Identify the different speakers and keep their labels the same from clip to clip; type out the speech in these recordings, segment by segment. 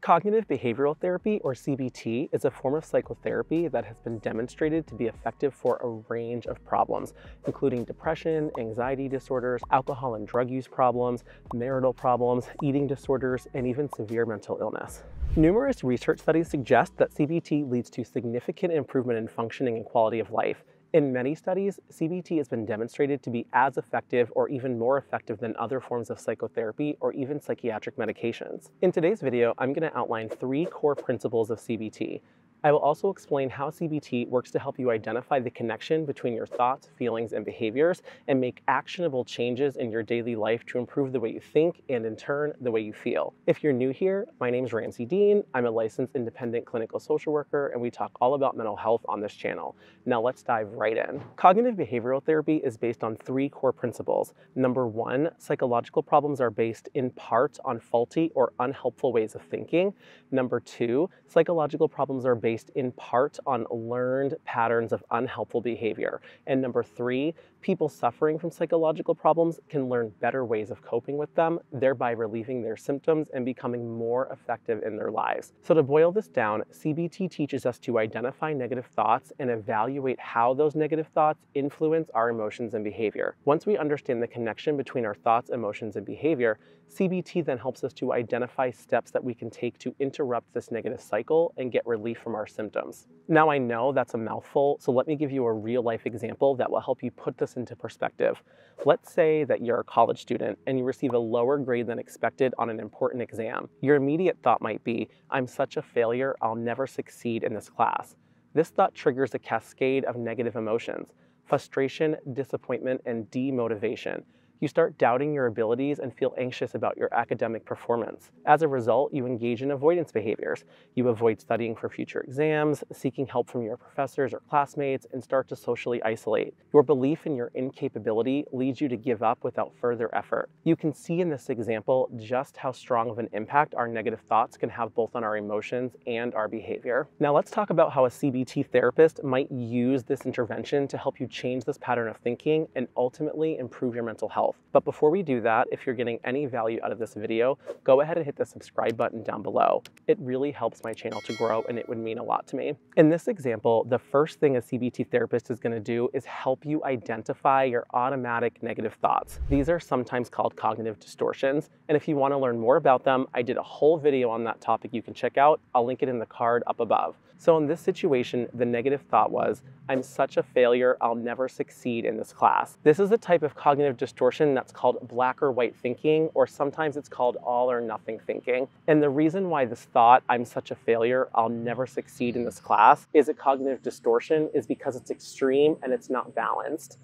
Speaker 1: Cognitive behavioral therapy, or CBT, is a form of psychotherapy that has been demonstrated to be effective for a range of problems, including depression, anxiety disorders, alcohol and drug use problems, marital problems, eating disorders, and even severe mental illness. Numerous research studies suggest that CBT leads to significant improvement in functioning and quality of life. In many studies, CBT has been demonstrated to be as effective or even more effective than other forms of psychotherapy or even psychiatric medications. In today's video, I'm going to outline 3 core principles of CBT. I will also explain how CBT works to help you identify the connection between your thoughts, feelings, and behaviors and make actionable changes in your daily life to improve the way you think and, in turn, the way you feel. If you're new here, my name is Ramsey Dean. I'm a licensed independent clinical social worker, and we talk all about mental health on this channel. Now let's dive right in. Cognitive behavioral therapy is based on 3 core principles. Number 1, psychological problems are based in part on faulty or unhelpful ways of thinking. Number 2, psychological problems are based in part on learned patterns of unhelpful behavior. And number 3, people suffering from psychological problems can learn better ways of coping with them, thereby relieving their symptoms and becoming more effective in their lives. So to boil this down, CBT teaches us to identify negative thoughts and evaluate how those negative thoughts influence our emotions and behavior. Once we understand the connection between our thoughts, emotions, and behavior, CBT then helps us to identify steps that we can take to interrupt this negative cycle and get relief from our symptoms. Now I know that's a mouthful, so let me give you a real-life example that will help you put this into perspective. Let's say that you're a college student and you receive a lower grade than expected on an important exam. Your immediate thought might be, "I'm such a failure, I'll never succeed in this class." This thought triggers a cascade of negative emotions: frustration, disappointment, and demotivation. You start doubting your abilities and feel anxious about your academic performance. As a result, you engage in avoidance behaviors. You avoid studying for future exams, seeking help from your professors or classmates, and start to socially isolate. Your belief in your incapability leads you to give up without further effort. You can see in this example just how strong of an impact our negative thoughts can have both on our emotions and our behavior. Now let's talk about how a CBT therapist might use this intervention to help you change this pattern of thinking and ultimately improve your mental health. But before we do that, if you're getting any value out of this video, go ahead and hit the subscribe button down below. It really helps my channel to grow, and it would mean a lot to me. In this example, the first thing a CBT therapist is going to do is help you identify your automatic negative thoughts. These are sometimes called cognitive distortions, and if you want to learn more about them, I did a whole video on that topic you can check out. I'll link it in the card up above. So in this situation, the negative thought was, "I'm such a failure, I'll never succeed in this class." This is a type of cognitive distortion that's called black or white thinking, or sometimes it's called all or nothing thinking. And the reason why this thought, "I'm such a failure, I'll never succeed in this class," is a cognitive distortion is because it's extreme and it's not balanced.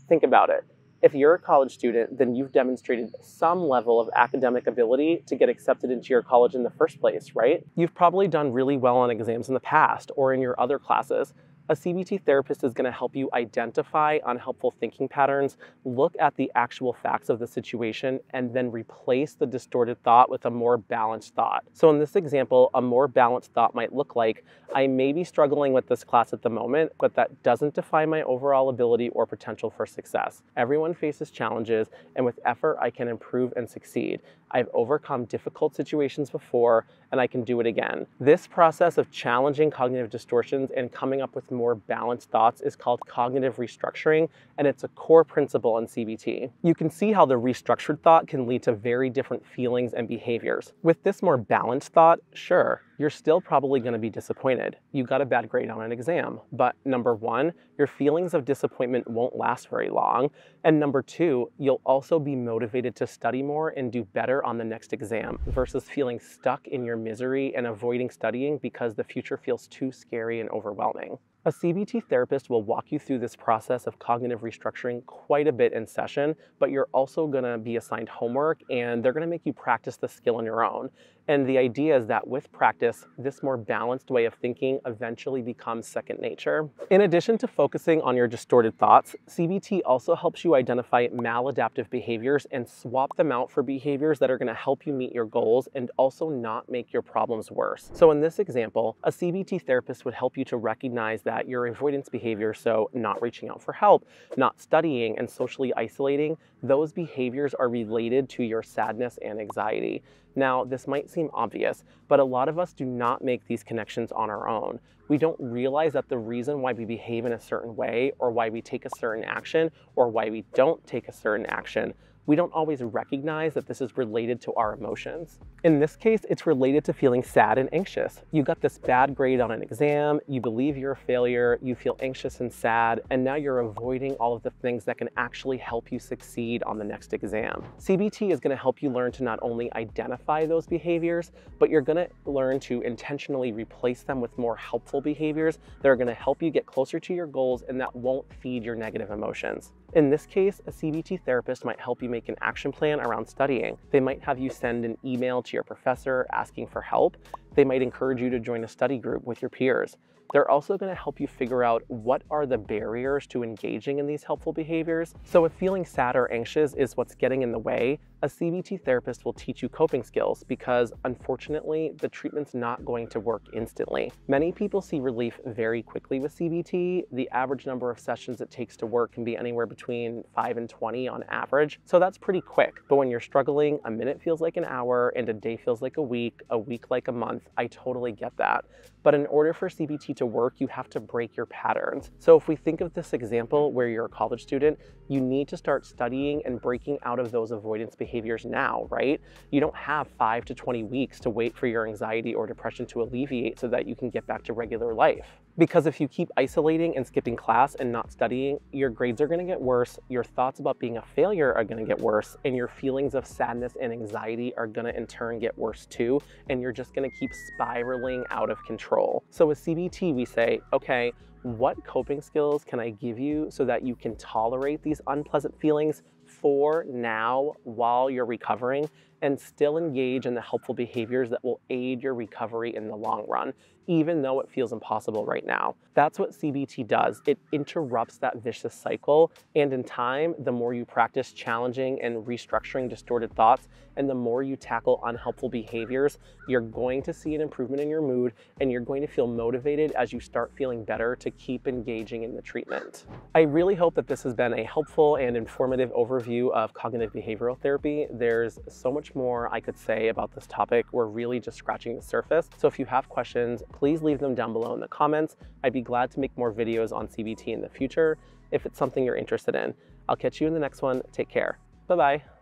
Speaker 1: Think about it. If you're a college student, then you've demonstrated some level of academic ability to get accepted into your college in the first place, right? You've probably done really well on exams in the past or in your other classes. A CBT therapist is going to help you identify unhelpful thinking patterns, look at the actual facts of the situation, and then replace the distorted thought with a more balanced thought. So in this example, a more balanced thought might look like, "I may be struggling with this class at the moment, but that doesn't define my overall ability or potential for success. Everyone faces challenges, and with effort, I can improve and succeed. I've overcome difficult situations before, and I can do it again." This process of challenging cognitive distortions and coming up with more balanced thoughts is called cognitive restructuring, and it's a core principle in CBT. You can see how the restructured thought can lead to very different feelings and behaviors. With this more balanced thought, sure, you're still probably going to be disappointed. You got a bad grade on an exam, but number 1, your feelings of disappointment won't last very long, and number 2, you'll also be motivated to study more and do better on the next exam versus feeling stuck in your misery and avoiding studying because the future feels too scary and overwhelming. A CBT therapist will walk you through this process of cognitive restructuring quite a bit in session, but you're also going to be assigned homework and they're going to make you practice the skill on your own. And the idea is that with practice, this more balanced way of thinking eventually becomes second nature. In addition to focusing on your distorted thoughts, CBT also helps you identify maladaptive behaviors and swap them out for behaviors that are going to help you meet your goals and also not make your problems worse. So in this example, a CBT therapist would help you to recognize that your avoidance behavior, so not reaching out for help, not studying, and socially isolating, those behaviors are related to your sadness and anxiety. Now, this might seem obvious, but a lot of us do not make these connections on our own. We don't realize that the reason why we behave in a certain way, or why we take a certain action, or why we don't take a certain action, we don't always recognize that this is related to our emotions. In this case, it's related to feeling sad and anxious. You got this bad grade on an exam, you believe you're a failure, you feel anxious and sad, and now you're avoiding all of the things that can actually help you succeed on the next exam. CBT is gonna help you learn to not only identify those behaviors, but you're gonna learn to intentionally replace them with more helpful behaviors that are gonna help you get closer to your goals and that won't feed your negative emotions. In this case, a CBT therapist might help you make an action plan around studying. They might have you send an email to your professor asking for help. They might encourage you to join a study group with your peers. They're also going to help you figure out what are the barriers to engaging in these helpful behaviors. So if feeling sad or anxious is what's getting in the way, a CBT therapist will teach you coping skills because, unfortunately, the treatment's not going to work instantly. Many people see relief very quickly with CBT. The average number of sessions it takes to work can be anywhere between 5 and 20 on average, so that's pretty quick. But when you're struggling, a minute feels like an hour and a day feels like a week like a month. I totally get that. But in order for CBT to work, you have to break your patterns. So if we think of this example where you're a college student, you need to start studying and breaking out of those avoidance behaviors now, right? You don't have 5 to 20 weeks to wait for your anxiety or depression to alleviate so that you can get back to regular life. Because if you keep isolating and skipping class and not studying, your grades are going to get worse, your thoughts about being a failure are going to get worse, and your feelings of sadness and anxiety are going to in turn get worse too, and you're just going to keep spiraling out of control. So with CBT, we say, okay, what coping skills can I give you so that you can tolerate these unpleasant feelings for now while you're recovering and still engage in the helpful behaviors that will aid your recovery in the long run, even though it feels impossible right now. That's what CBT does. It interrupts that vicious cycle, and in time, the more you practice challenging and restructuring distorted thoughts, and the more you tackle unhelpful behaviors, you're going to see an improvement in your mood, and you're going to feel motivated as you start feeling better to keep engaging in the treatment. I really hope that this has been a helpful and informative overview of cognitive behavioral therapy. There's so much more I could say about this topic. We're really just scratching the surface. So if you have questions, please leave them down below in the comments. I'd be glad to make more videos on CBT in the future if it's something you're interested in. I'll catch you in the next one. Take care. Bye-bye.